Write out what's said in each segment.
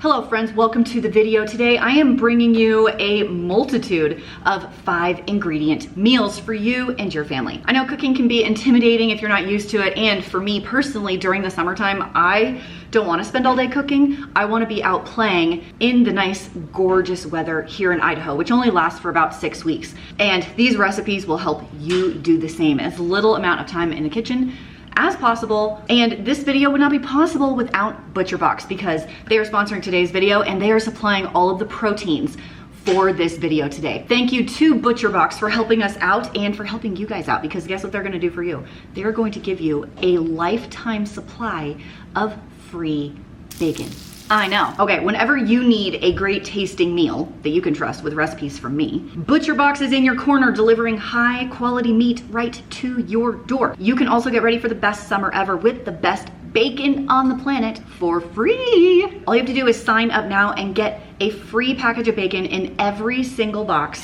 Hello friends, welcome to the video. Today I am bringing you a multitude of 5 ingredient meals for you and your family. I know cooking can be intimidating if you're not used to it, and for me personally during the summertime, I don't want to spend all day cooking. I want to be out playing in the nice gorgeous weather here in Idaho, which only lasts for about 6 weeks. And these recipes will help you do the same. As little amount of time in the kitchen as possible. And this video would not be possible without ButcherBox, because they are sponsoring today's video and they are supplying all of the proteins for this video today. Thank you to ButcherBox for helping us out and for helping you guys out, because guess what they're going to do for you? They're going to give you a lifetime supply of free bacon. I know. Okay, whenever you need a great tasting meal that you can trust with recipes from me, ButcherBox is in your corner delivering high quality meat right to your door. You can also get ready for the best summer ever with the best bacon on the planet for free. All you have to do is sign up now and get a free package of bacon in every single box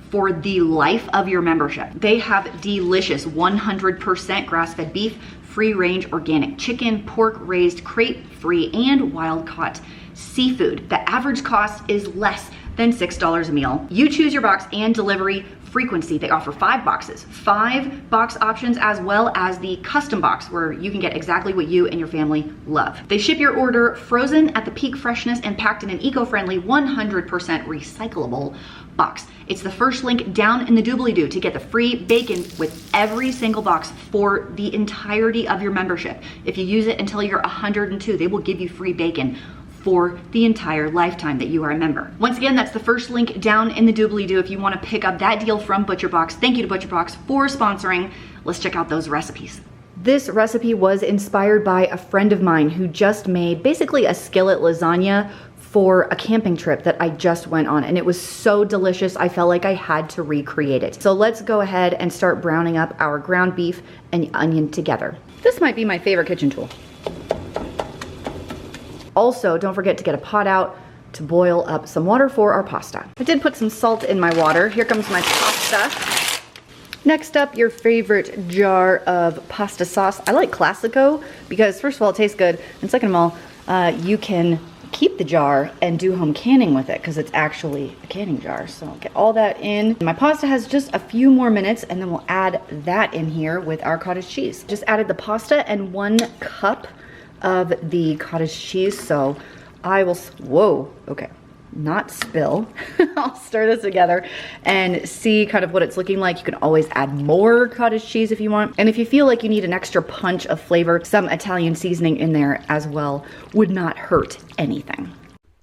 for the life of your membership. They have delicious 100% grass-fed beef, free-range organic chicken, pork raised crate-free, and wild-caught seafood. The average cost is less than $6 a meal. You choose your box and delivery frequency. They offer 5 boxes, 5 box options, as well as the custom box where you can get exactly what you and your family love. They ship your order frozen at the peak freshness and packed in an eco-friendly 100% recyclable box. It's the first link down in the doobly-doo to get the free bacon with every single box for the entirety of your membership. If you use it until you're 102, they will give you free bacon for the entire lifetime that you are a member. Once again, that's the first link down in the doobly-doo if you want to pick up that deal from ButcherBox. Thank you to ButcherBox for sponsoring. Let's check out those recipes. This recipe was inspired by a friend of mine who just made basically a skillet lasagna for a camping trip that I just went on, and it was so delicious I felt like I had to recreate it. So let's go ahead and start browning up our ground beef and onion together. This might be my favorite kitchen tool. Also, don't forget to get a pot out to boil up some water for our pasta. I did put some salt in my water. Here comes my pasta. Next up, your favorite jar of pasta sauce. I like Classico because first of all, it tastes good, and second of all, you can keep the jar and do home canning with it because it's actually a canning jar. So I'll get all that in. My pasta has just a few more minutes, and then we'll add that in here with our cottage cheese. Just added the pasta and 1 cup of the cottage cheese, so I will, whoa, okay, not spill. I'll stir this together and see kind of what it's looking like. You can always add more cottage cheese if you want, and if you feel like you need an extra punch of flavor, some Italian seasoning in there as well would not hurt anything.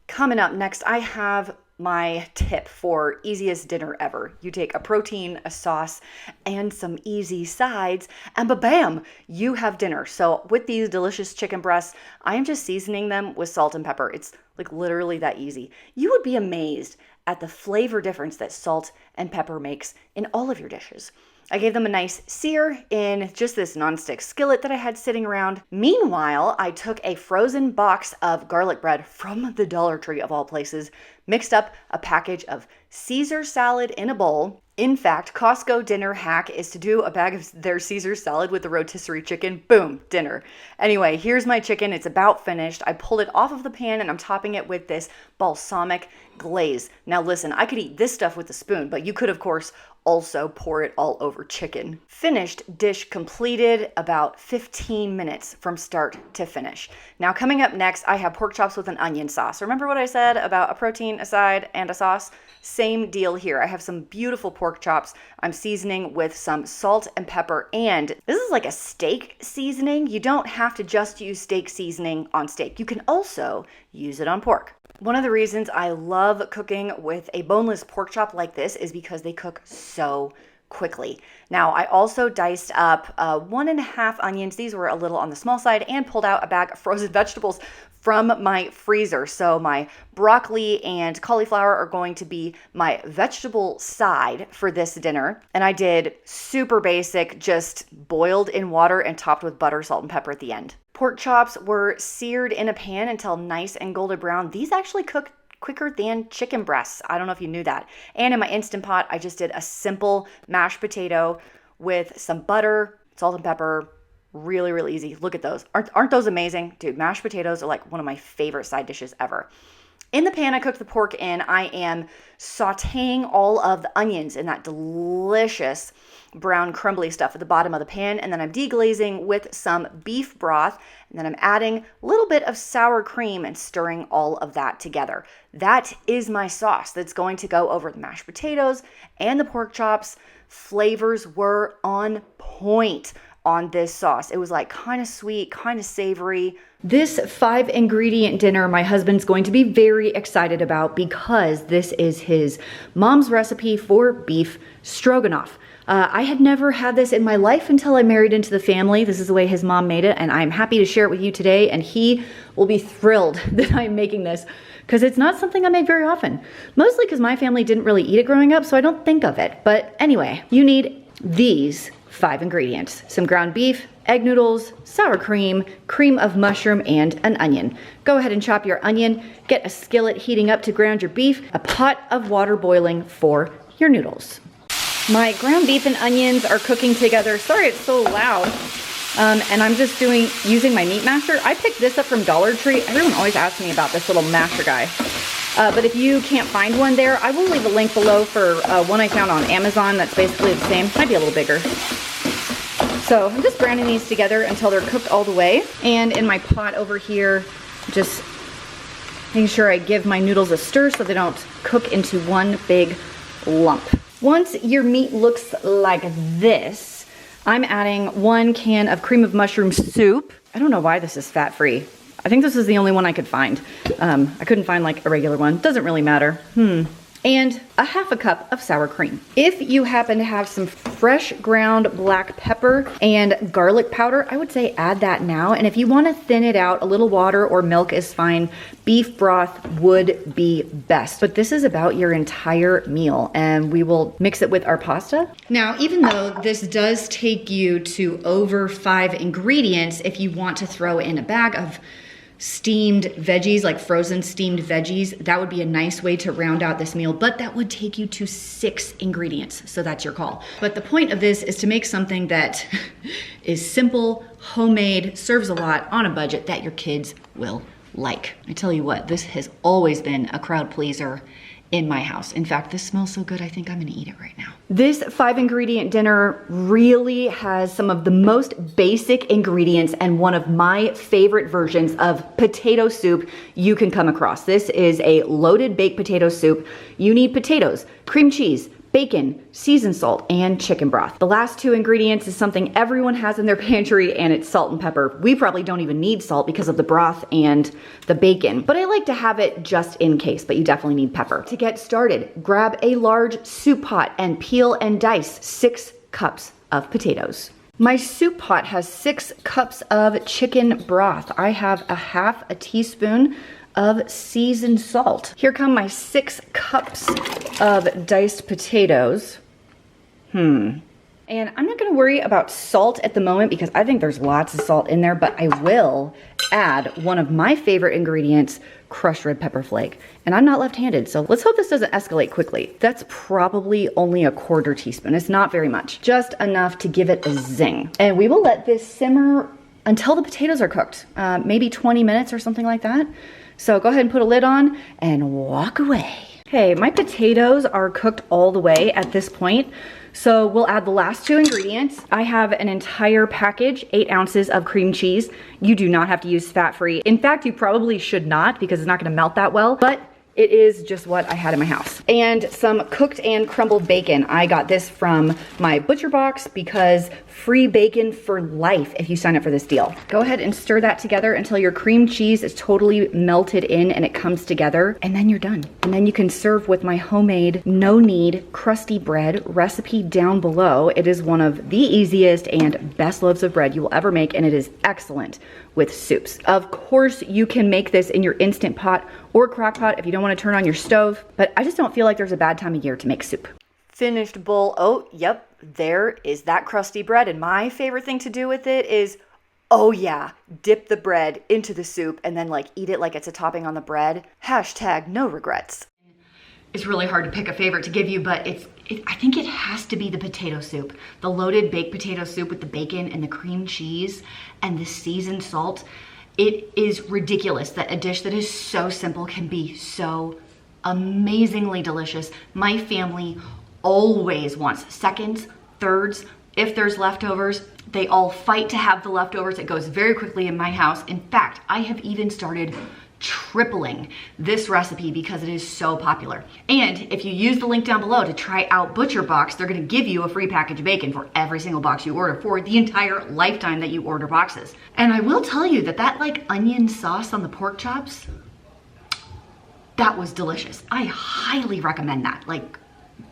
Coming up next, I have my tip for easiest dinner ever. You take a protein, a sauce, and some easy sides, and ba-bam, you have dinner. So with these delicious chicken breasts, I am just seasoning them with salt and pepper. It's like literally that easy. You would be amazed at the flavor difference that salt and pepper makes in all of your dishes. I gave them a nice sear in just this nonstick skillet that I had sitting around. Meanwhile, I took a frozen box of garlic bread from the Dollar Tree of all places, mixed up a package of Caesar salad in a bowl. In fact, Costco dinner hack is to do a bag of their Caesar salad with the rotisserie chicken. Boom, dinner. Anyway, here's my chicken. It's about finished. I pulled it off of the pan and I'm topping it with this balsamic glaze. Now listen, I could eat this stuff with a spoon, but you could of course also pour it all over chicken. Finished dish completed, about 15 minutes from start to finish. Now coming up next, I have pork chops with an onion sauce. Remember what I said about a protein, a side, and a sauce? Same deal here. I have some beautiful pork chops. I'm seasoning with some salt and pepper, and this is like a steak seasoning. You don't have to just use steak seasoning on steak. You can also use it on pork. One of the reasons I love cooking with a boneless pork chop like this is because they cook so quickly. Now, I also diced up 1.5 onions. These were a little on the small side, and pulled out a bag of frozen vegetables from my freezer. So my broccoli and cauliflower are going to be my vegetable side for this dinner. And I did super basic, just boiled in water and topped with butter, salt, and pepper at the end. Pork chops were seared in a pan until nice and golden brown. These actually cook quicker than chicken breasts. I don't know if you knew that. And in my Instant Pot, I just did a simple mashed potato with some butter, salt and pepper. Really, really easy. Look at those. Aren't those amazing? Dude, mashed potatoes are like one of my favorite side dishes ever. In the pan I cooked the pork in, I am sauteing all of the onions in that delicious brown crumbly stuff at the bottom of the pan, and then I'm deglazing with some beef broth, and then I'm adding a little bit of sour cream and stirring all of that together. That is my sauce that's going to go over the mashed potatoes and the pork chops. Flavors were on point on this sauce. It was like kind of sweet, kind of savory. This 5-ingredient dinner my husband's going to be very excited about because this is his mom's recipe for beef stroganoff. I had never had this in my life until I married into the family. This is the way his mom made it, and I'm happy to share it with you today, and he will be thrilled that I'm making this because it's not something I make very often. Mostly because my family didn't really eat it growing up, so I don't think of it. But anyway, you need these 5 ingredients: some ground beef, egg noodles, sour cream, cream of mushroom, and an onion. Go ahead and chop your onion, get a skillet heating up to ground your beef, a pot of water boiling for your noodles. My ground beef and onions are cooking together. Sorry it's so loud. And I'm just using my meat masher. I picked this up from Dollar Tree. Everyone always asks me about this little masher guy. But if you can't find one there, I will leave a link below for one I found on Amazon that's basically the same. Might be a little bigger. So I'm just browning these together until they're cooked all the way. And in my pot over here, just making sure I give my noodles a stir so they don't cook into one big lump. Once your meat looks like this, I'm adding 1 can of cream of mushroom soup. I don't know why this is fat-free. I think this is the only one I could find. I couldn't find like a regular one. Doesn't really matter. And a 1/2 cup of sour cream. If you happen to have some fresh ground black pepper and garlic powder, I would say add that now. And if you want to thin it out, a little water or milk is fine. Beef broth would be best. But this is about your entire meal, and we will mix it with our pasta. Now, even though this does take you to over 5 ingredients, if you want to throw in a bag of steamed veggies, like frozen steamed veggies, that would be a nice way to round out this meal, but that would take you to 6 ingredients, so that's your call. But the point of this is to make something that is simple, homemade, serves a lot, on a budget, that your kids will like. I tell you what, this has always been a crowd pleaser in my house. In fact, this smells so good, I think I'm gonna eat it right now. This 5-ingredient dinner really has some of the most basic ingredients and one of my favorite versions of potato soup you can come across. This is a loaded baked potato soup. You need potatoes, cream cheese, bacon, seasoned salt, and chicken broth. The last 2 ingredients is something everyone has in their pantry, and it's salt and pepper. We probably don't even need salt because of the broth and the bacon, but I like to have it just in case, but you definitely need pepper. To get started, grab a large soup pot and peel and dice 6 cups of potatoes. My soup pot has 6 cups of chicken broth. I have a 1/2 teaspoon of seasoned salt. Here come my 6 cups of diced potatoes. And I'm not gonna worry about salt at the moment because I think there's lots of salt in there, but I will add one of my favorite ingredients, crushed red pepper flake. And I'm not left-handed, so let's hope this doesn't escalate quickly. That's probably only a 1/4 teaspoon. It's not very much, just enough to give it a zing. And we will let this simmer until the potatoes are cooked, maybe 20 minutes or something like that. So go ahead and put a lid on and walk away. Okay, my potatoes are cooked all the way at this point. So we'll add the last 2 ingredients. I have an entire package, 8 ounces of cream cheese. You do not have to use fat-free. In fact, you probably should not because it's not gonna melt that well, but it is just what I had in my house. And some cooked and crumbled bacon. I got this from my butcher box because free bacon for life if you sign up for this deal. Go ahead and stir that together until your cream cheese is totally melted in and it comes together, and then you're done. And then you can serve with my homemade, no knead, crusty bread recipe down below. It is one of the easiest and best loaves of bread you will ever make, and it is excellent with soups. Of course, you can make this in your Instant Pot or crock pot if you don't want to turn on your stove, but I just don't feel like there's a bad time of year to make soup. Finished bowl. Oh, yep, there is that crusty bread, and my favorite thing to do with it is, oh yeah, dip the bread into the soup and then like eat it like it's a topping on the bread. Hashtag no regrets. It's really hard to pick a favorite to give you, but I think it has to be the potato soup. The loaded baked potato soup with the bacon and the cream cheese and the seasoned salt. It is ridiculous that a dish that is so simple can be so amazingly delicious. My family always wants seconds, thirds. If there's leftovers, they all fight to have the leftovers. It goes very quickly in my house. In fact, I have even started tripling this recipe because it is so popular. And if you use the link down below to try out Butcher Box, they're gonna give you a free package of bacon for every single box you order for the entire lifetime that you order boxes. And I will tell you that like onion sauce on the pork chops, that was delicious. I highly recommend that. Like,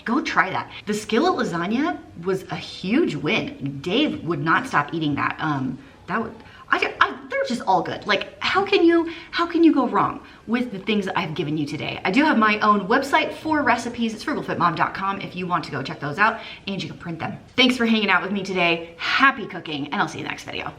go try that. The Skillet Lasagna was a huge win. Dave would not stop eating that. They're just all good. Like, how can you go wrong with the things that I've given you today? I do have my own website for recipes. It's frugalfitmom.com if you want to go check those out, and you can print them. Thanks for hanging out with me today. Happy cooking, and I'll see you in the next video.